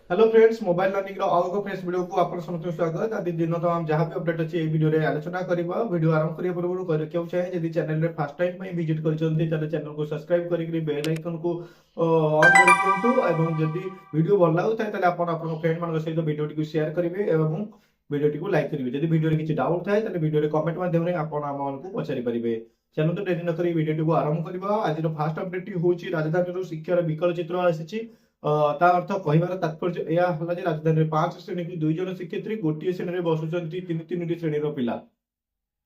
Hello friends, mobile learning रो fresh video को आपन समस्त स्वागत। आदि दिन तमाम जहां भी अपडेट अछि ए वीडियो रे आलोचना करबा। वीडियो आरंभ करिया पूर्व केउ चाहे यदि चैनल रे फर्स्ट टाइम में विजिट करछन्ती ताले चैनल को सब्सक्राइब करिकरी बेल आइकन को ऑन कर दियंतु एवं यदि वीडियो भल लागु ताले आपन आपन फ्रेंड मान सहित वीडियो को शेयर करिवे एवं वीडियो को लाइक करिवे। यदि वीडियो रे किछि डाउट थाए ताले वीडियो रे कमेंट माध्यम रे आपन आमन को पचारि परिबे। चैनल तो डेरी न करी वीडियो को आरंभ करबा। आज रो फर्स्ट अपडेट होची राजधानी रो शिक्षार विकल चित्र आसीची। ता अर्थ कहबार तात्पर्य या हला जे राजधानी रे 5 श्रेणी की 2 जन शिक्षयित्री गोटिए श्रेणी रे बसुचंती 3 श्रेणी रो पिला।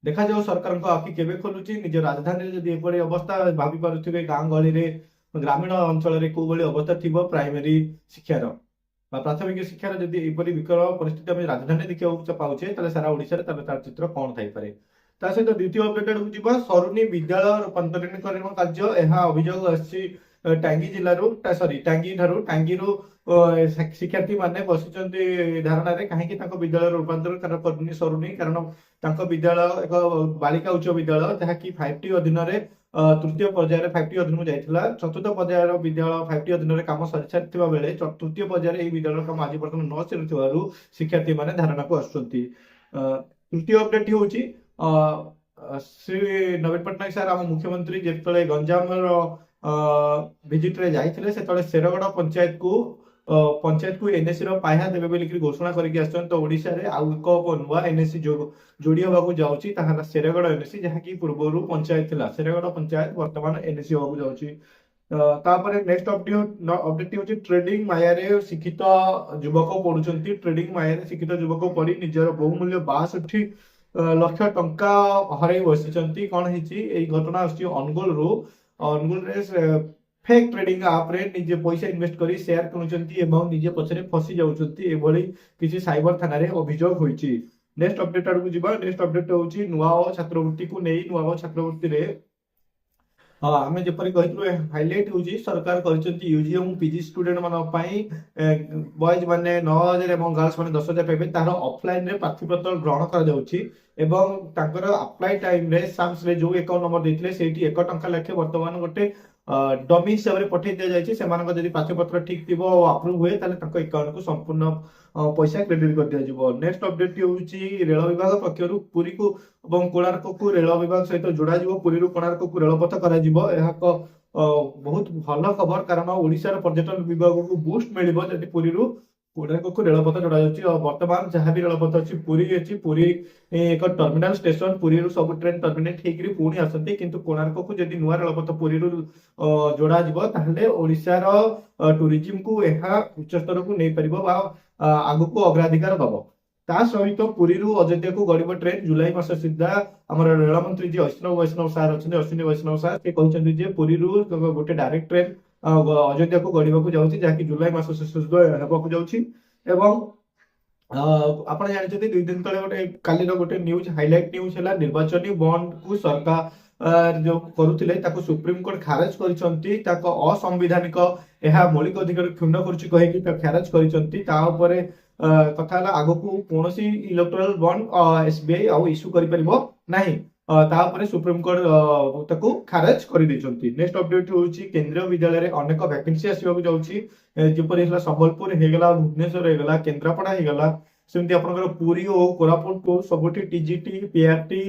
देखा जाओ सरकार को आखि केबे खोलुची निज राजधानी रे जदी एपरि अवस्था भाबी पारुथिबे गां गली रे ग्रामीण अंचल रे को भली अवस्था थिबो प्राइमरी शिक्षार बा प्राथमिक शिक्षार जदी एपरि विकल परिस्थिति हम राजधानी देखियो पाउचे ताले सारा ओडिसा रे तार चित्र कोन थाई पारे। ता सहित द्वितीय अपडेट को जीवा सरुनी विद्यालय रूपांतरणीकरण कार्य एहा अभियोग आछि टांगी जिल्ला रो सॉरी टांगी ठारू टांगी रो शिक्षार्थी माने बसिचंती धारणा रे काहे कि ताको विद्यालय रूपांतर करनी सरुनी कारण ताको विद्यालय एक बालिका उच्च विद्यालय जहा कि 5T अधीन रे तृतीय पर्याय रे 5T अधीन जाइथिला। चतुर्थ पर्याय रो विद्यालय 5T अधीन रे काम सरी सारिथिबा बेले तृतीय पर्याय रे ए विद्यालय काम आज पर्यंत न सरिथिबारु शिक्षार्थी माने धारणा को आछुंती। तृतीय अपडेट होची श्री नवीन पटनायक सर आम मुख्यमंत्री जेतले गंजाम रो विजिट रे जाइथिले सेतले शेरगड़ पंचायत को एनएससी रो पाया देबे बेली घोषणा करके आछन। तो ओडिसा रे आउ एक नुवा एनएससी जोड़ी होबाकू जाउची ताहा शेरगड़ एनएससी जहा कि पूर्वरु पंचायत थिला शेरगड़ पंचायत वर्तमान एनएससी होबाकू जाउची। तापरे नेक्स्ट अपडेट होची ट्रेडिंग माया रे शिक्षित युवक पढुचंती। ट्रेडिंग माया रे शिक्षित युवक पढी निजर बहुमूल्य 62 लक्ष टंका हरै बसिचंती। कोन हिची एई घटना आछि अनुगुल रो अनुगुल रे फेक ट्रेडिंग आप रे निजे पैसा इन्वेस्ट करी शेयर किनुचंती एवं निजे पछरे फसी जाउचंती एभली किछि साइबर थाना रे अभियोग होईची। नेक्स्ट अपडेट आडू जिबा। नेक्स्ट अपडेट होची नुवा छात्रवृत्ति को नेई नुवा छात्रवृत्ति रे आमे जेपरि कहितु हाइलाइट होची सरकार करचंती यूजी एवं पीजी स्टूडेंट मान पई बॉयज माने 9000 एवं गर्ल्स माने 10000 पेबे तार ऑफलाइन रे प्रार्थी पत्र ग्रहण करा जाउची एवं तांकर अप्लाई टाइम रे साम्स रे जो अकाउंट नंबर देथिले सेठी 1 टंका लेखे वर्तमान गोटे डमी हिसाब रे पठै दिया जायछि। सेमानक जदि प्रार्थी पत्र ठीक थिबो अप्रूव हुए ताले तांको अकाउंट को संपूर्ण पैसा क्रेडिट कर दिया जिवो। नेक्स्ट अपडेट होची रेल विभाग पक्षरु पुरी को एवं कोणार्क को रेल विभाग सहित जोड़ा जिवो। पुरी रु कोणार्क को रेलपथ करा जिवो। एहा को बहुत भल खबर कारण ओडिसा रो पर्यटन विभाग को बूस्ट मिलिबो जदि पुरी रु कोणार्क को रेलपथ जोड़ा जाउची। वर्तमान जहां भी रेलपथ अछि पुरी एक टर्मिनल स्टेशन पुरी रु सब ट्रेन टर्मिनेट हेकरी पुणी आसंती किंतु कोणार्क को जदि नुवा रेलपथ पुरी रु जोड़ा जिवो ताहले ओडिसा रो टूरिज्म को एहा उच्च स्तर को नै परिबो बा आगु को अग्राधिकार दबो। ता सहित पुरी रु अयोध्या को गड़िबो ट्रेन जुलाई मास सुद्धा हमर रेल मंत्री जी वैष्णव सार अछन अश्विनी वैष्णव सार के कहचंती जे पुरी रु गोटे डायरेक्ट ट्रेन अयोध्या को गड़िबाकू जाउची जाकि जुलाई मास सुद्धा हेबाकू जाउची। एवं आपण जानते 2 दिन तले गोटे काली रो गोटे न्यूज हाइलाइट न्यूज हला निर्वाचन बॉन्ड को सरकार जो करूथिले ताको सुप्रीम कोर्ट खारिज करिसंती ताको असंवैधानिक एहा मौलिक अधिकार क्षुण्ण करछि कहि कि खारिज करिसंती। ता ऊपर कथा हला आगो को कोनोसी इलेक्टोरल बॉन्ड एसबीआई आ इशू करि परिबो नाही ता ऊपर सुप्रीम कोर्ट ताको खारिज करि दैचंती। नेक्स्ट अपडेट होछि केंद्रीय विद्यालय रे अनेक वैकेंसी आसीबाकू जाउछि जेपरि हला संबलपुर हेगला भुवनेश्वर हेगला केंद्रापड़ा हेगला सेमती आपनकर पुरी ओ कोरापुट को सबठी टीजीटी पीआरटी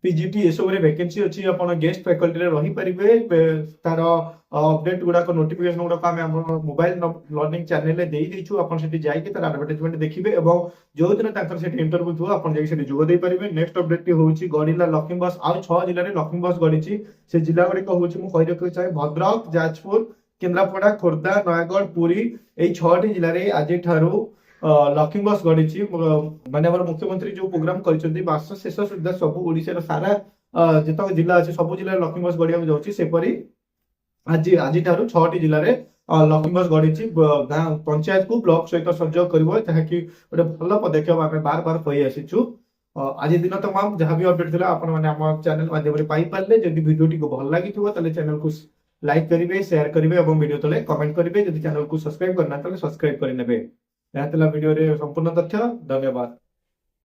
पीजीटी ए सब रे वैकेंसी अछि। आपण गेस्ट फैकल्टी रे रही परिबे तार अपडेट गुडा को नोटिफिकेशन गुडा को हम मोबाइल लर्निंग चैनल रे देई दिछु। आपण सेठी जाई के तार एडवर्टाइजमेंट देखिबे एवं जो दिन तांकर सेठी इंटरव्यू थो आपण जाई सेठी जोग देई परिबे। नेक्स्ट अपडेट होउची गडिला लक्ष्मी बस आ 6 जिल्ला रे लक्ष्मी बस गडिची से जिल्ला गुडी को होउची मु कहि रखै चाहे भद्रक जाजपुर केंद्रापड़ा खोर्धा नयागढ़ पुरी ए 6टी जिल्ला रे आजि ठारू लक्ष्मी बस गडिची माने हमर मुख्यमंत्री जो प्रोग्राम करिसंती मास शेष सुद्धा सब ओडिसा रो सारा जेतक जिल्ला अछि सब जिल्ला रे लक्ष्मी बस गडिया जाउची सेपरी आजि ठारू 6टी जिल्ला रे लक्ष्मी बस गडिची गां पंचायत को ब्लॉक सहित संयोग करबो ताहा कि ओटे भल पदक्षेप आमे बार बार कहि आसिछु। आज दिन तमाम जहां भी अपडेट थिला आपण माने हम चैनल माध्यम रे पाई पाले। जदि वीडियोटी को भल लागिथिबो ताले चैनल को लाइक करिवे शेयर करिवे एवं वीडियो तले कमेंट करिवे। जदि चैनल को सब्सक्राइब करना ताले सब्सक्राइब करि नेबे। यह वीडियो रे संपूर्ण तथ्य। धन्यवाद।